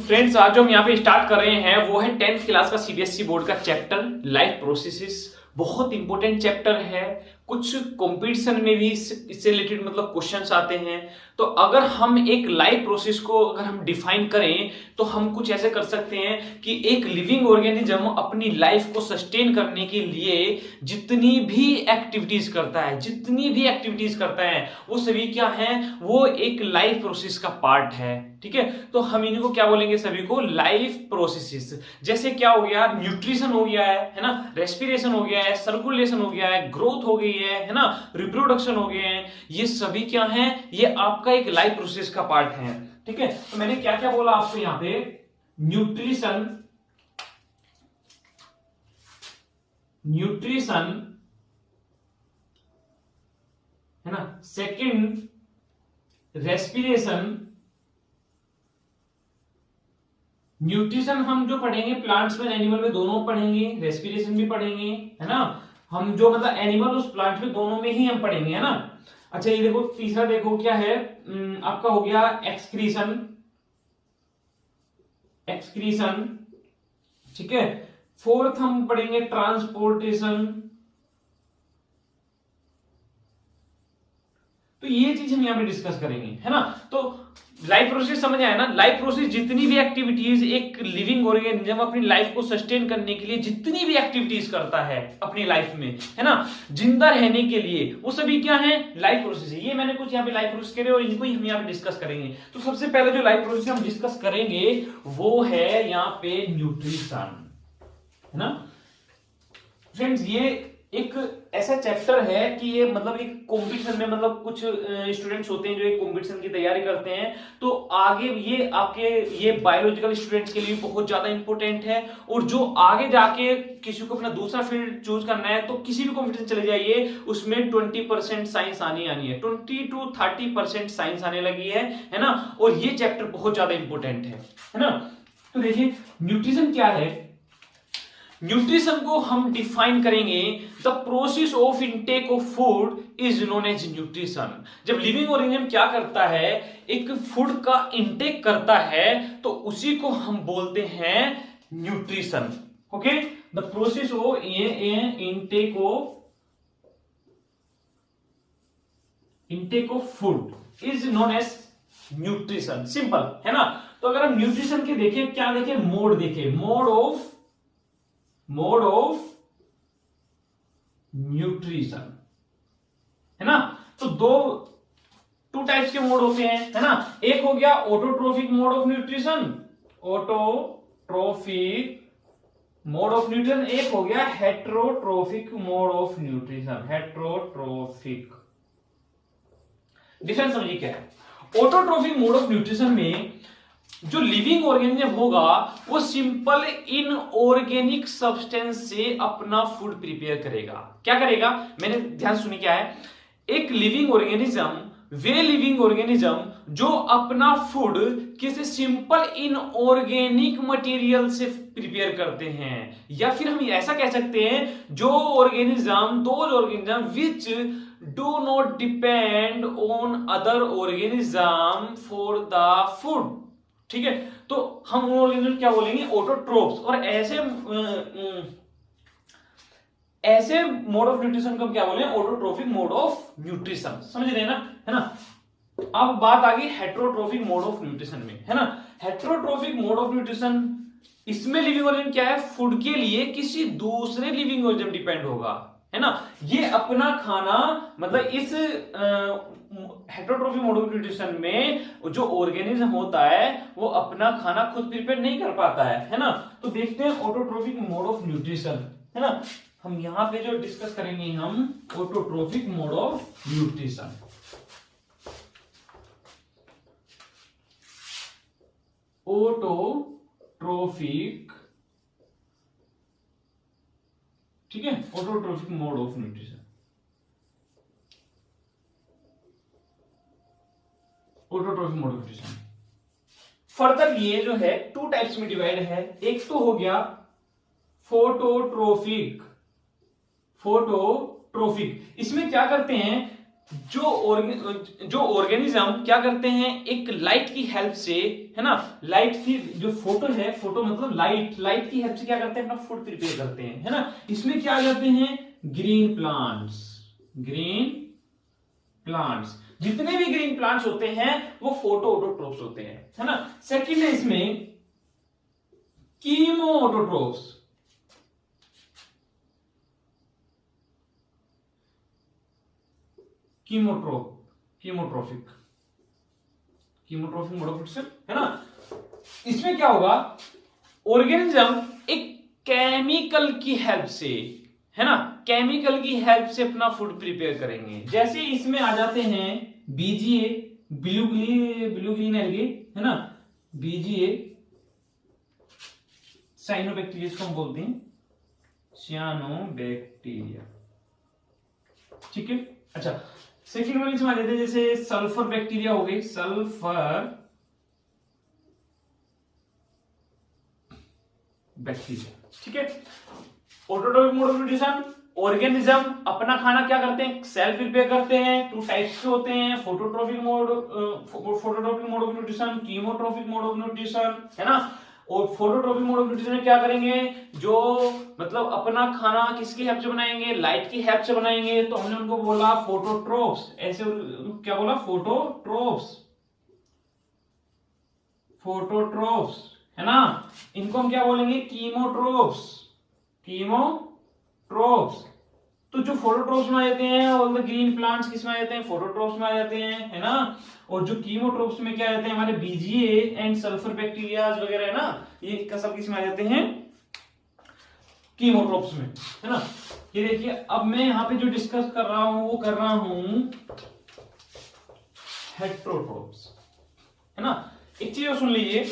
Friends आज जो हम यहाँ पे स्टार्ट कर रहे हैं वो है 10th क्लास का सीबीएसई बोर्ड का चैप्टर लाइफ प्रोसेसेस। बहुत इंपॉर्टेंट चैप्टर है, कुछ कंपटीशन में भी इससे रिलेटेड मतलब क्वेश्चंस आते हैं। तो अगर हम एक लाइफ प्रोसेस को अगर हम डिफाइन करें तो हम कुछ ऐसे कर सकते हैं कि एक लिविंग ऑर्गेनिज्म अपनी लाइफ को सस्टेन करने के लिए जितनी भी एक्टिविटीज करता है वो सभी क्या है, वो एक लाइफ प्रोसेस का पार्ट है। ठीक है, तो हम इनको क्या बोलेंगे, सभी को लाइफ प्रोसेसेस। जैसे क्या हो गया, न्यूट्रिशन हो गया है ना, रेस्पिरेशन हो गया है, सर्कुलेशन हो गया है, ग्रोथ हो गई है ना, रिप्रोडक्शन हो गए हैं, ये सभी क्या हैं, ये आपका एक लाइफ प्रोसेस का पार्ट है। ठीक है, तो मैंने क्या क्या बोला आपको यहां पे, न्यूट्रिशन है ना, सेकंड रेस्पिरेशन। न्यूट्रिशन हम जो पढ़ेंगे प्लांट्स में एनिमल में दोनों पढ़ेंगे, रेस्पिरेशन भी पढ़ेंगे है ना, हम जो मतलब एनिमल उस प्लांट में दोनों में ही हम पढ़ेंगे है ना। अच्छा ये देखो तीसरा देखो क्या है, आपका हो गया एक्सक्रीशन। ठीक है, फोर्थ हम पढ़ेंगे ट्रांसपोर्टेशन। तो ये चीज हम यहां पे डिस्कस करेंगे है ना। तो लाइफ प्रोसेस समझ आया ना, लाइफ प्रोसेस जितनी भी एक्टिविटीज एक लिविंग ऑर्गेनिज्म अपनी लाइफ को सस्टेन करने के लिए जितनी भी एक्टिविटीज करता है अपनी लाइफ में है ना, जिंदा रहने के लिए, वो सभी क्या है, लाइफ प्रोसेस है। ये मैंने कुछ यहाँ पे लाइफ प्रोसेस करे और इनको ही हम यहाँ पे डिस्कस करेंगे। तो सबसे पहले जो लाइफ प्रोसेस हम डिस्कस करेंगे वो है यहाँ पे न्यूट्रिशन है ना। फ्रेंड्स ये एक ऐसा चैप्टर है कि ये मतलब एक कंपटीशन में मतलब कुछ स्टूडेंट्स होते हैं जो एक कंपटीशन की तैयारी करते हैं, तो आगे ये आपके ये बायोलॉजिकल स्टूडेंट्स के लिए बहुत ज्यादा इंपॉर्टेंट है। और जो आगे जाके किसी को अपना दूसरा फील्ड चूज करना है तो किसी भी कंपटीशन चले जाइए, उसमें 20% साइंस आनी है, 20 to 30% साइंस आने लगी है ना। और ये चैप्टर बहुत ज्यादा इंपॉर्टेंट है ना। तो देखिए न्यूट्रिशन क्या है, न्यूट्रिशन को हम डिफाइन करेंगे, the process of intake of food is known as nutrition. जब लिविंग ऑर्गेनिज्म क्या करता है, एक फूड का इनटेक करता है तो उसी को हम बोलते हैं nutrition. Okay, the process of intake of food is known as nutrition. Simple है ना। तो अगर हम न्यूट्रिशन के देखें, क्या देखें, मोड ऑफ न्यूट्रिशन है ना। तो टू टाइप्स के मोड होते हैं है ना। एक हो गया ऑटोट्रोफिक मोड ऑफ न्यूट्रिशन, एक हो गया heterotrophic mode of nutrition, difference समझिए क्या है। ऑटोट्रोफिक मोड ऑफ न्यूट्रिशन में जो लिविंग ऑर्गेनिज्म होगा वो सिंपल इनऑर्गेनिक सब्सटेंस से अपना फूड प्रिपेयर करेगा। क्या करेगा, मैंने ध्यान सुनिए क्या है, एक लिविंग ऑर्गेनिज्म जो अपना फूड किसी सिंपल इनऑर्गेनिक मटेरियल से प्रिपेयर करते हैं, या फिर हम ऐसा कह सकते हैं दो organism which do not depend on other organism for the food. ठीक है, तो हम ऑर्गेनिज्म क्या बोलेंगे, ऑटोट्रोप्स। और ऐसे मोड ऑफ न्यूट्रिशन को क्या बोलेंगे, ऑटोट्रोफिक मोड ऑफ न्यूट्रिशन। समझ रहे हैं ना, है ना। अब बात आ गई हेट्रोट्रोफिक मोड ऑफ न्यूट्रिशन में है ना। हेट्रोट्रोफिक मोड ऑफ न्यूट्रिशन, इसमें लिविंग ऑर्गेनिज्म क्या है, फूड के लिए किसी दूसरे लिविंग ऑर्गेनिज्म डिपेंड होगा है ना। ये अपना खाना मतलब इस हेट्रोट्रोफिक मोड ऑफ न्यूट्रिशन में जो ऑर्गेनिज्म होता है वो अपना खाना खुद प्रिपेयर नहीं कर पाता है ना। तो देखते हैं ऑटोट्रोफिक मोड ऑफ न्यूट्रिशन है ना। हम यहां पे जो डिस्कस करेंगे हम autotrophic mode of nutrition. Autotrophic, ठीक है, autotrophic mode of nutrition. Autotrophic mode of nutrition further ये जो है टू टाइप्स में डिवाइड है। एक तो हो गया फोटोट्रोफिक। इसमें क्या करते हैं, जो ऑर्गेनिज्म क्या करते हैं, एक लाइट की हेल्प से, है ना, लाइट की जो फोटो है, फोटो मतलब लाइट की हेल्प से क्या करते हैं, अपना फूड प्रिपेयर करते हैं, है ना। इसमें क्या आ जाते हैं, ग्रीन प्लांट्स, जितने भी ग्रीन प्लांट्स होते हैं वो फोटो ऑटोट्रोप्स होते हैं, है ना। सेकंड है इसमें chemoautotrophs, chemotrophic mode of nutrition, है ना। इसमें क्या होगा, ऑर्गेनिज्म एक केमिकल की हेल्प से, है ना, केमिकल की हेल्प से अपना फूड प्रिपेयर करेंगे। जैसे इसमें आ जाते हैं बीजीए, ब्लू ग्रीन एल्गी, है ना, बीजीए, साइनोबैक्टीरिया इसको हम बोलते हैं, साइनोबैक्टीरिया, ठीक है। अच्छा, सेकेंड वन इसमें आ जाते हैं जैसे सल्फर बैक्टीरिया हो गई, सल्फर बैक्टीरिया, ठीक है। Autotrophic mode of nutrition, organism अपना खाना क्या करते हैं, सेल्फ प्रिपेयर करते हैं। टू टाइप्स के होते हैं, phototrophic mode of nutrition, chemotrophic mode of nutrition, है ना। और फोटोट्रोफिक मोड ऑफ न्यूट्रिशन में क्या करेंगे, जो मतलब अपना खाना किसकी हेल्प से बनाएंगे, लाइट की हेल्प से बनाएंगे, तो हमने उनको बोला फोटोट्रोप्स, ऐसे क्या बोला, फोटोट्रोप्स, है ना। इनको हम क्या बोलेंगे, कीमोट्रोप्स। तो जो फोटोट्रोप्स में आ जाते हैं, ऑल द ग्रीन प्लांट्स किसमें आ जाते हैं, फोटोट्रोप्स में आ जाते हैं, है ना। और जो कीमोट्रोप्स में क्या आ जाते हैं, हमारे बीजीए एंड सल्फर बैक्टीरियाज वगैरह, है ना, ये सब किसमें आ जाते हैं, कीमोट्रोप्स में, है ना। ये देखिए, अब मैं यहाँ पे जो डिस्कस कर रहा हूं वो कर रहा हूं हेट्रोट्रोप्स, है ना। एक चीज और सुन लीजिए,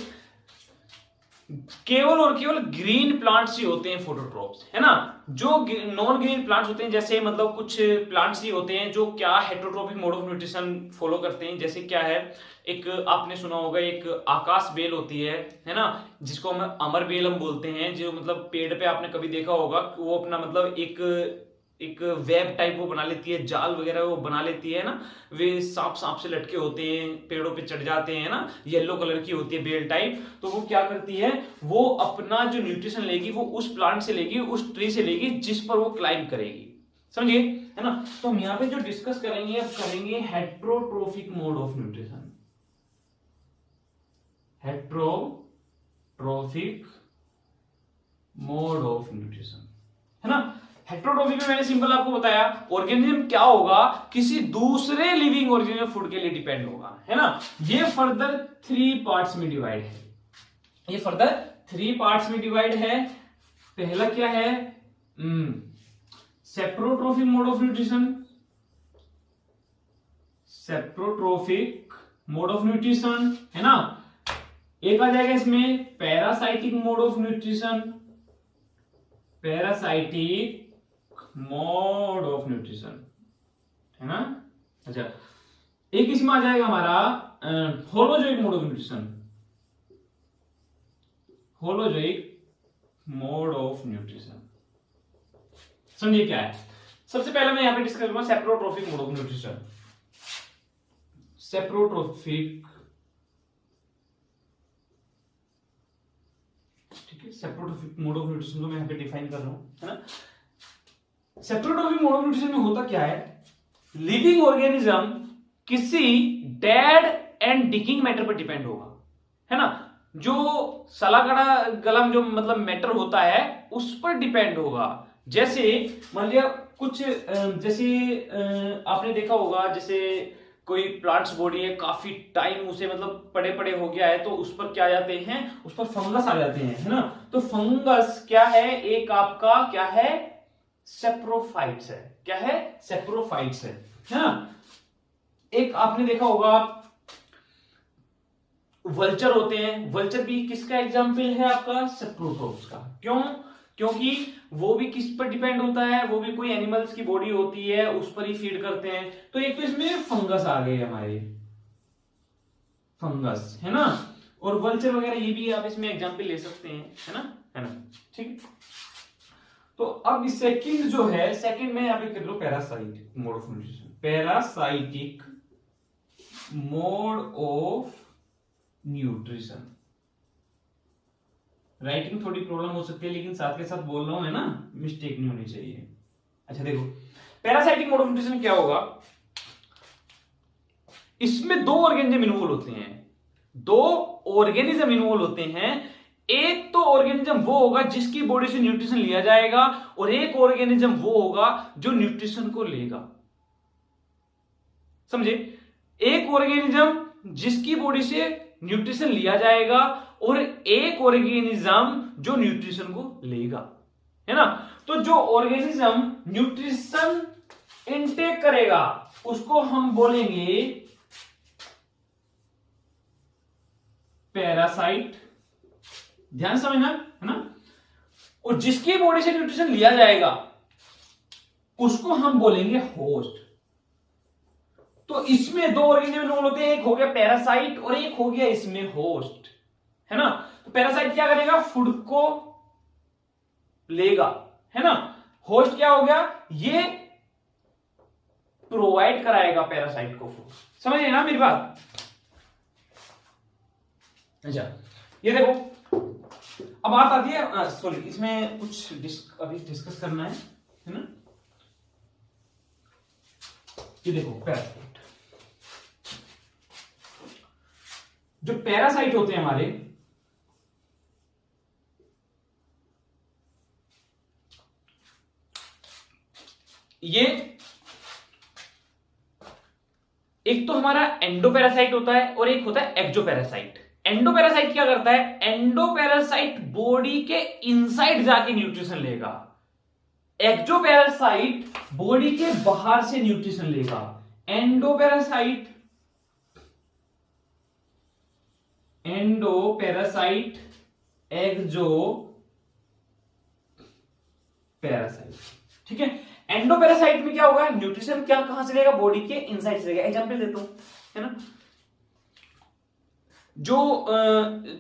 केवल और केवल ग्रीन प्लांट्स ही होते हैं फोटोट्रोप्स, है ना। जो नॉन ग्रीन प्लांट्स होते हैं, जैसे मतलब कुछ प्लांट्स ही होते हैं जो क्या heterotrophic mode of nutrition follow करते हैं। जैसे क्या है, एक आपने सुना होगा, एक आकाश बेल होती है ना, जिसको हम अमर बेल हम बोलते हैं, जो मतलब पेड़ पे आपने कभी देखा होगा, वो अपना मतलब एक वेब टाइप वो बना लेती है, जाल वगैरह वो बना लेती है ना। वे सांप से लटके होते हैं, पेड़ों पे चढ़ जाते हैं ना, येलो कलर की होती है बेल टाइप। तो वो क्या करती है, वो अपना जो न्यूट्रिशन लेगी वो उस प्लांट से लेगी, उस ट्री से लेगी जिस पर वो क्लाइंब करेगी, समझिए, है ना। तो हम यहाँ पे जो डिस्कस करेंगे, अब करेंगे heterotrophic mode of nutrition, heterotrophic mode of nutrition, है ना। हेट्रोट्रोफी में मैंने सिंपल आपको बताया, ऑर्गेनिज्म क्या होगा, किसी दूसरे लिविंग ऑर्गेनिज्म फूड के लिए डिपेंड होगा, है ना। ये फर्दर 3 पार्ट्स में डिवाइड है, ये फर्दर 3 पार्ट्स में डिवाइड है। पहला क्या है, saprotrophic mode of nutrition, saprotrophic mode of nutrition, है ना। एक आ जाएगा इसमें parasitic mode of nutrition, parasitic mode of nutrition, है ना। अच्छा, एक इसमें आ जाएगा हमारा holozoic mode of nutrition, holozoic mode of nutrition. समझिए क्या है। सबसे पहले मैं यहां पे डिस्कस करूंगा सेप्रोट्रोफिक मोड ऑफ न्यूट्रिशन। सेप्रोट्रोफिक, ठीक है, सेप्रोट्रोफिक मोड ऑफ न्यूट्रिशन को मैं यहां पे डिफाइन कर रहा हूं, है ना। सेप्रोट्रोफिक मोड ऑफ न्यूट्रिशन में होता क्या है, लिविंग ऑर्गेनिज्म किसी डेड एंड डिकिंग मैटर पर डिपेंड होगा, है ना। जो सला गलम जो मतलब मैटर होता है उस पर डिपेंड होगा। जैसे मान लिया कुछ जैसे आपने देखा होगा, जैसे कोई प्लांट्स बॉडी है, काफी टाइम उसे मतलब पड़े पड़े हो गया है, तो उस पर क्या आ जाते हैं, उस पर फंगस आ जाते हैं, है ना। तो फंगस क्या है, एक आपका क्या है, सेप्रोफाइट्स है, क्या है, सेप्रोफाइट्स है ना। एक आपने देखा होगा वल्चर होते हैं, वल्चर भी किसका एग्जाम्पल है, आपका सेप्रोट्रोप्स का। क्यों, क्योंकि वो भी किस पर डिपेंड होता है, वो भी कोई एनिमल्स की बॉडी होती है, उस पर ही फीड करते हैं। तो एक तो इसमें फंगस आ गए हमारे, फंगस, है ना। और वल्चर वगैरह ये भी आप इसमें एग्जाम्पल ले सकते हैं, है ना, ठीक। तो अब सेकंड जो है, सेकंड में यहाँ पे कर लो parasite mode of nutrition. Parasitic mode of nutrition. Writing थोड़ी प्रॉब्लम हो सकती है, लेकिन साथ के साथ बोल रहा हूं, है ना, मिस्टेक नहीं होनी चाहिए। अच्छा देखो, पैरासाइटिक मोड ऑफ न्यूट्रिशन क्या होगा, इसमें दो ऑर्गेनिज्म इन्वॉल्व होते हैं, दो ऑर्गेनिज्म इन्वॉल्व होते हैं। एक तो ऑर्गेनिज्म वो होगा जिसकी बॉडी से न्यूट्रिशन लिया जाएगा, और एक ऑर्गेनिज्म वो होगा जो न्यूट्रिशन को लेगा। समझे? एक ऑर्गेनिज्म जिसकी बॉडी से न्यूट्रिशन लिया जाएगा, और एक ऑर्गेनिज्म जो न्यूट्रिशन को लेगा, है ना। तो जो ऑर्गेनिज्म न्यूट्रिशन इनटेक करेगा उसको हम बोलेंगे पैरासाइट, ध्यान समझना, है ना। और जिसकी बॉडी से न्यूट्रिशन लिया जाएगा उसको हम बोलेंगे होस्ट। तो इसमें दो ऑर्गेनिज्म इन्वॉल्व होते हैं, एक हो गया पैरासाइट और एक हो गया इसमें होस्ट, है ना। तो पैरासाइट क्या करेगा, फूड को लेगा, है ना। होस्ट क्या हो गया, ये प्रोवाइड कराएगा पैरासाइट को फूड। समझिए ना मेरी बात। अच्छा ये देखो, अब बात आती है, सॉरी इसमें कुछ अभी डिस्कस करना है ना। ये देखो पैरासाइट, जो पैरासाइट होते हैं हमारे, ये एक तो हमारा एंडोपैरासाइट होता है और एक होता है एक्सोपैरासाइट। एंडोपैरासाइट क्या करता है, एंडोपैरासाइट बॉडी के इनसाइड जाके न्यूट्रिशन लेगा, एक्सोपैरासाइट बॉडी के बाहर से न्यूट्रिशन लेगा। एंडोपैरासाइट एक्सोपैरासाइट, ठीक है। एंडोपैरासाइट में क्या होगा, न्यूट्रिशन क्या कहां से लेगा, बॉडी के इनसाइड से लेगा। एग्जांपल देता हूं, है ना। जो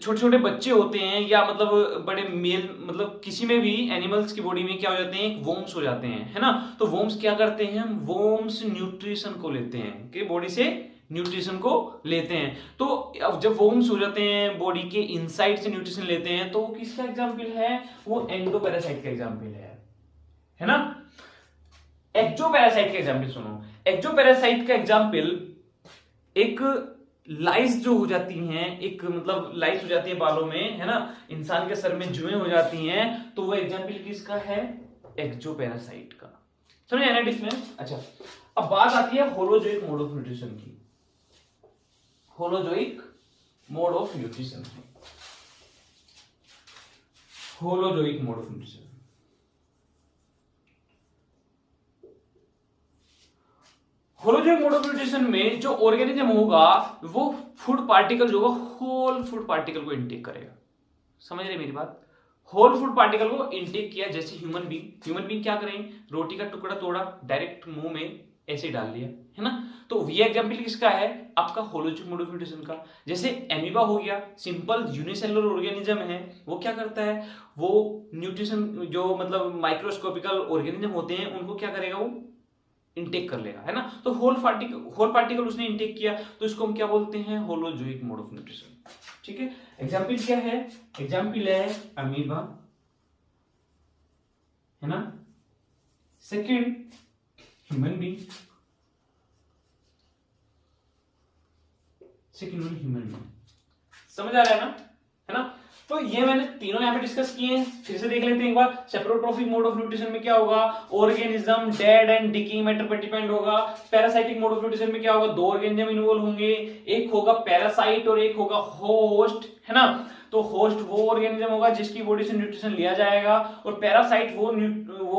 छोटे छोटे बच्चे होते हैं, या मतलब बड़े मेल, मतलब किसी में भी एनिमल्स की बॉडी में क्या हो जाते हैं, वोम्स हो जाते हैं, है ना। तो वोम्स क्या करते हैं, वोम्स न्यूट्रिशन को लेते हैं, कि बॉडी से न्यूट्रिशन को लेते हैं। तो अब जब वोम्स हो जाते हैं, बॉडी के इनसाइड से न्यूट्रिशन लेते हैं, तो किसका एग्जाम्पल है, वो एंडोपैरासाइट का एग्जाम्पल है ना। एक्सोपैरासाइट का एग्जाम्पल सुनो। एक्सोपैरासाइट का एग्जाम्पल, एक लाइस जो हो जाती हैं, एक मतलब लाइस हो जाती है बालों में, है ना। इंसान के सर में जुएं हो जाती हैं, तो वो एग्जाम्पल किसका है, एक्सोपैरासाइट का। समझ आया ना डिफरेंस। अच्छा अब बात आती है होलोजोइक मोड ऑफ न्यूट्रिशन की। Holozoic mode of nutrition, holozoic mode of nutrition. Holozoic mode of nutrition में जो ऑर्गेनिज्म होगा वो फूड पार्टिकल जो होगा, होल फूड पार्टिकल को इनटेक करेगा। समझ रहे मेरी बात, होल फूड पार्टिकल को इनटेक किया। जैसे ह्यूमन बीइंग क्या करें, रोटी का टुकड़ा तोड़ा, डायरेक्ट मुंह में ऐसे डाल लिया, है ना। तो ये एग्जाम्पल किसका है, आपका होलोजोइक मोड ऑफ न्यूट्रिशन का। जैसे एमीबा हो गया, सिंपल यूनिसेलुलर ऑर्गेनिज्म है, वो क्या करता है, वो न्यूट्रिशन जो मतलब माइक्रोस्कोपिकल ऑर्गेनिज्म होते हैं उनको क्या करेगा, वो इनटेक कर लेगा, है ना। तो होल पार्टिकल उसने इनटेक किया, तो इसको हम क्या बोलते हैं, होलोजोइक मोड ऑफ न्यूट्रिशन, ठीक है। एग्जाम्पल क्या है, एग्जाम्पल है अमीबा, है ना। सेकेंड ह्यूमन बीइंग, समझ आ रहा है ना, है ना। तो ये मैंने तीनों यहां पे डिस्कस किए हैं, फिर से देख लेते हैं एक बार। सेप्रोट्रोफिक मोड ऑफ न्यूट्रिशन में क्या होगा, organism dead and decaying matter पर डिपेंड होगा। पैरासाइटिक मोड ऑफ न्यूट्रिशन में क्या होगा, दो ऑर्गेनिज्म इन्वॉल्व होंगे, एक होगा पैरासाइट और एक होगा होस्ट, है ना। तो होस्ट वो ऑर्गेनिज्म होगा जिसकी बॉडी से न्यूट्रिशन लिया जाएगा, और पैरासाइट वो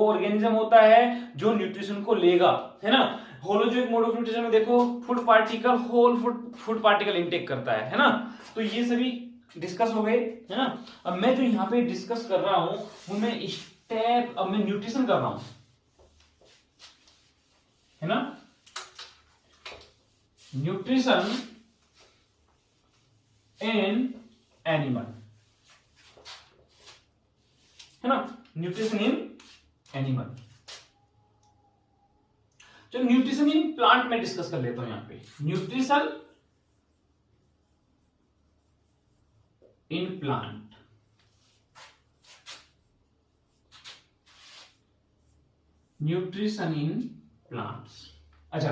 ऑर्गेनिज्म होता है जो न्यूट्रिशन को लेगा, है ना। होलोजोइक मोड ऑफ न्यूट्रिशन में देखो food particle, whole food particle intake करता है ना। तो ये सभी डिस्कस हो गए, है ना। अब मैं जो यहां पे डिस्कस कर रहा हूं वो मैं स्टेप, अब मैं न्यूट्रिशन कर रहा हूं, है ना। न्यूट्रिशन इन एनिमल, है ना, न्यूट्रिशन इन एनिमल। जो न्यूट्रिशन इन प्लांट में डिस्कस कर लेता हूं यहां पे। Nutrition in plant, nutrition in plants. अच्छा,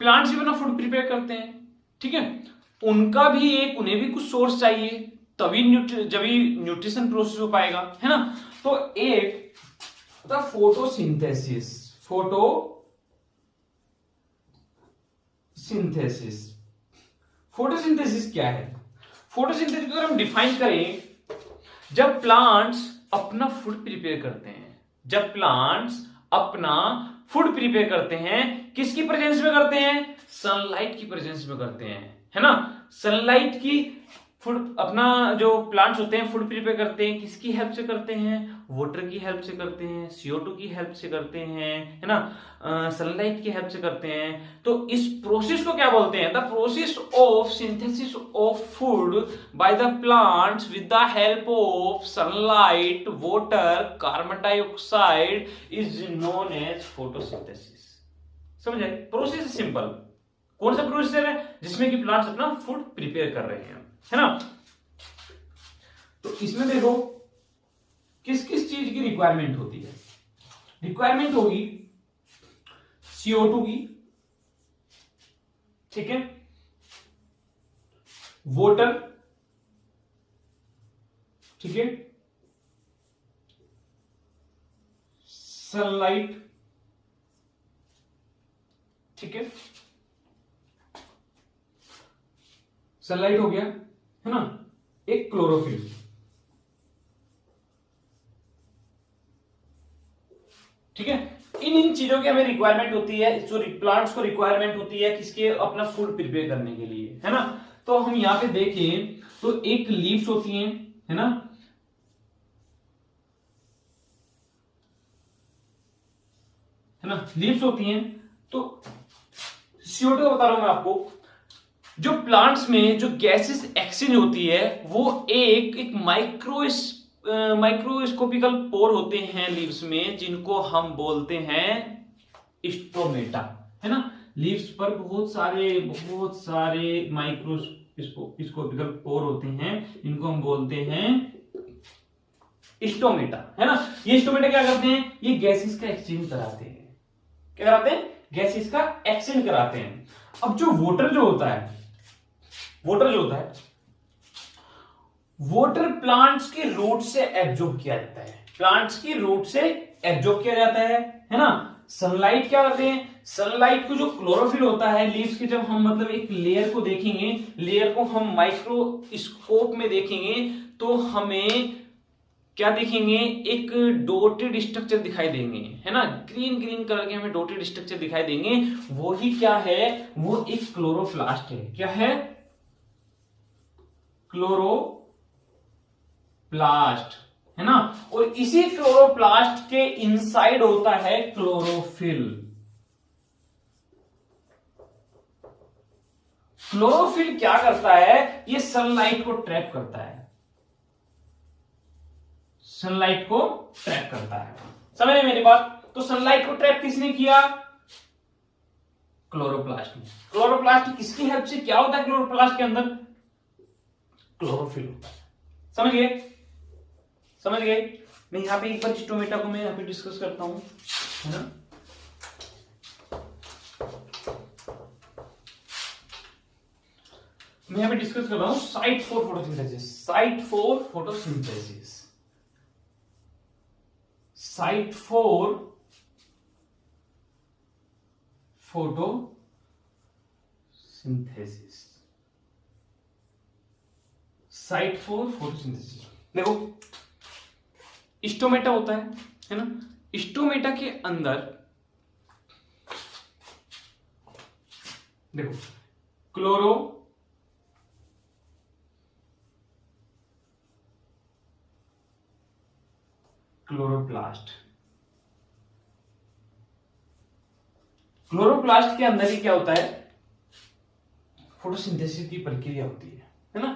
प्लांट्स भी अपना फूड प्रिपेयर करते हैं, ठीक है, उनका भी एक, उन्हें भी कुछ सोर्स चाहिए, तभी न्यूट्रिशन प्रोसेस हो पाएगा, है ना। तो एक फोटोसिंथेसिस, फोटोसिंथेसिस क्या है? फोटोसिंथेसिस को अगर हम डिफाइन करें, जब प्लांट्स अपना फूड प्रिपेयर करते हैं, जब प्लांट्स अपना फूड प्रिपेयर करते हैं, किसकी प्रेजेंस में करते हैं? सनलाइट की प्रेजेंस में करते हैं, है ना। सनलाइट की फूड, अपना जो प्लांट्स होते हैं फूड प्रिपेयर करते हैं, किसकी हेल्प से करते हैं? वाटर की हेल्प से करते हैं, CO2 की हेल्प से करते हैं, है ना, सनलाइट की हेल्प से करते हैं। तो इस प्रोसेस को क्या बोलते हैं? The process of synthesis of food by the plants with the help of sunlight, water, carbon dioxide is known as photosynthesis. समझ आए? Process simple. कौन सा प्रोसेस है? जिसमें कि प्लांट्स अपना फूड प्रिपेयर कर रहे हैं, है ना। तो इसमें देखो किस किस चीज की रिक्वायरमेंट होती है। रिक्वायरमेंट होगी CO2 की, ठीक है, वाटर, ठीक है, सनलाइट, ठीक है, सनलाइट हो गया, है ना, एक क्लोरोफिल, ठीक है। इन चीजों की हमें रिक्वायरमेंट होती है, जो प्लांट्स को रिक्वायरमेंट होती है किसके? अपना फूड प्रिपेयर करने के लिए, है ना। तो हम यहां पे देखें तो एक लीव्स होती हैं, है ना, लीव्स होती हैं। तो CO2 बता रहा हूं मैं आपको, जो प्लांट्स में जो गैसेस एक्सचेंज होती है वो एक माइक्रोस्कोपिकल पोर होते हैं लीव्स में, जिनको हम बोलते हैं स्टोमेटा, है ना। लीव्स पर बहुत सारे माइक्रोस्कोपिकल पोर होते हैं, इनको हम बोलते हैं स्टोमेटा, है ना। ये स्टोमेटा क्या करते हैं? ये गैसेस का एक्सचेंज कराते हैं। क्या कराते हैं? गैसेस का एक्सचेंज कराते हैं। अब जो वाटर जो होता है, वाटर प्लांट्स के रूट से एब्जॉर्ब किया जाता है, प्लांट्स की रूट से एब्जॉर्ब किया जाता है ना। सनलाइट क्या करते हैं? सनलाइट को जो क्लोरोफिल होता है लीव्स के, जब हम मतलब एक लेयर को देखेंगे, लेयर को हम माइक्रोस्कोप में देखेंगे तो हमें क्या देखेंगे? एक डॉटेड स्ट्रक्चर दिखाई देंगे, है ना, ग्रीन कलर के हमें डॉटेड स्ट्रक्चर दिखाई देंगे। वो ही क्या है? वो एक क्लोरोप्लास्ट है। क्या है? क्लोरोप्लास्ट, है ना। और इसी क्लोरोप्लास्ट के इनसाइड होता है क्लोरोफिल। क्लोरोफिल क्या करता है? ये सनलाइट को ट्रैप करता है, सनलाइट को ट्रैप करता है। समझे मेरी बात? तो सनलाइट को ट्रैप किसने किया? क्लोरोप्लास्ट ने। क्लोरोप्लास्ट किसकी हेल्प से? क्या होता है क्लोरोप्लास्ट के अंदर? क्लोरोफिल होता है। समझ गए? मैं यहां पे एक बार स्टोमेटा को मैं यहां पे डिस्कस करता हूं, है ना। मैं यहां पे डिस्कस कर रहा हूं site for photosynthesis. Site for photosynthesis, site for photosynthesis, site for photosynthesis. देखो स्टोमेटा होता है ना। स्टोमेटा के अंदर देखो क्लोरोप्लास्ट के अंदर ही क्या होता है? फोटोसिंथेसिस की प्रक्रिया होती है ना।